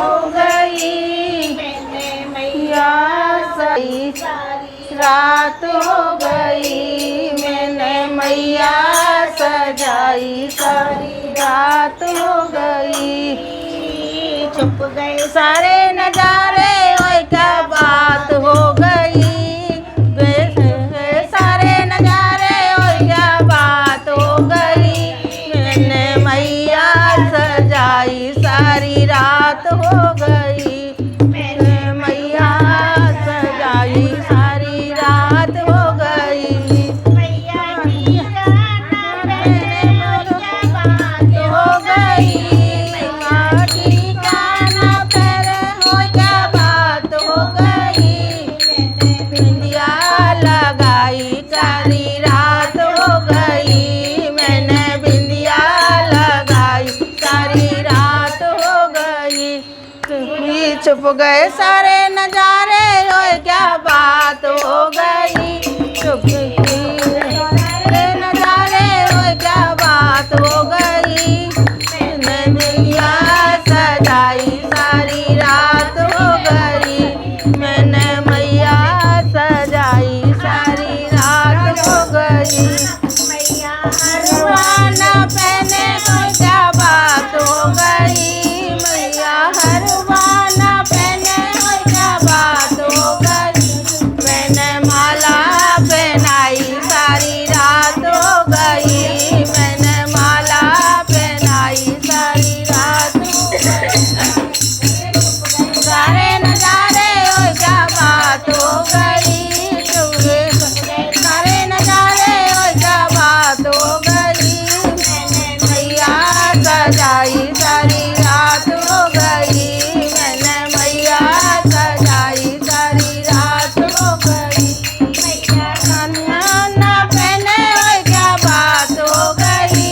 हो गई मैंने मैया सही रात हो गई मैंने मैया सजाई सारी रात हो गई। छुप गए सारे नजारे ओए क्या बात हो गई सारे नजारे ओए क्या बात हो गई मैंने मैया सजाई सारी रात हो गई मैंने मैया सजाई सारी रात हो गई मैया की गाना मैंने बात हो गई माटी गाना तेरे हो क्या बात हो गई मैंने बिंदिया लगाई सारी रात हो गई मैंने बिंदिया लगाई सारी रात हो गई। छुप गए सारे नजारे ओए क्या बात हो गई छुप गए नजारे ओए क्या बात हो गई मैंने मैया सजाई सारी रात हो गई मैंने मैया सजाई सारी रात हो गई मैया हरवाना पहने को क्या बात हो गई मैया हरवाना पहने को क्या बात हो गई मैंने माला पहनाई सारी रात हो गई मैंने माला पहनाई सारी रात हो गई सारे नजारे ओए क्या बात हो गई सारे नजारे ओए क्या बात हो गई मैंने मैया सजाई सारी रात हो गई मैंने मैया सजाई सारी रात हो गई मैया कंगन ना पहने ओए क्या बात हो गई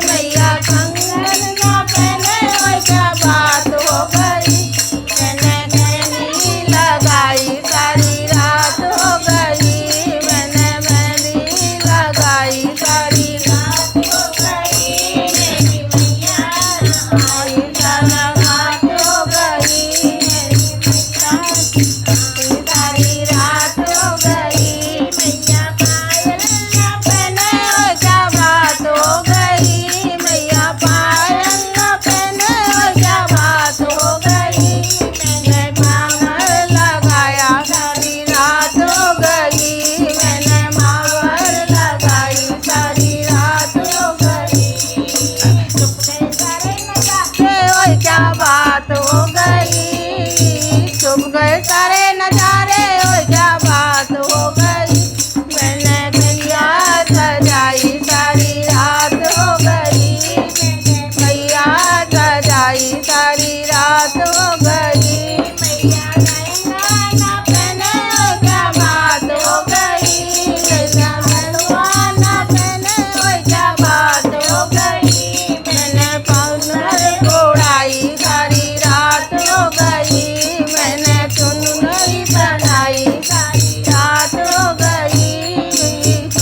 मैया कंगन ना पहने ओए क्या बात हो गई मैंने मेहंदी लगाई सारी रात हो गई मैंने मेहंदी लगाई सारी रात हो गई मेरी मैया आई सारा रात हो गई मेरी मैया सारी रात हो गई मैया पायल ना पहने ओए क्या बात हो गई मैया पायल ना पहने ओए क्या बात हो गई मैंने मांगर लगाया सारी रात हो गई मैंने मांगर लगाई सारी रात हो गई छुप गए सारे नजारे ओए क्या बात हो गई छुप गए सारे नजारे ओए क्या बात हो गई मैंने मैया सजाई सारी रात हो गई मैया सजाई सारी रात हो गई मैया लहंगा ना पहने ओए क्या बात हो गई मैया लहंगा ना पहने ओए क्या बात हो गई मैंने पाउडर उड़ाई सारी रात हो गई मैंने चुनरी बनाई सारी रात हो गई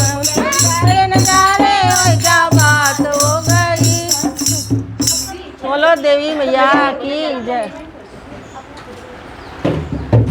सारे नजारे ओए क्या बात हो गई। बोलो देवी मैया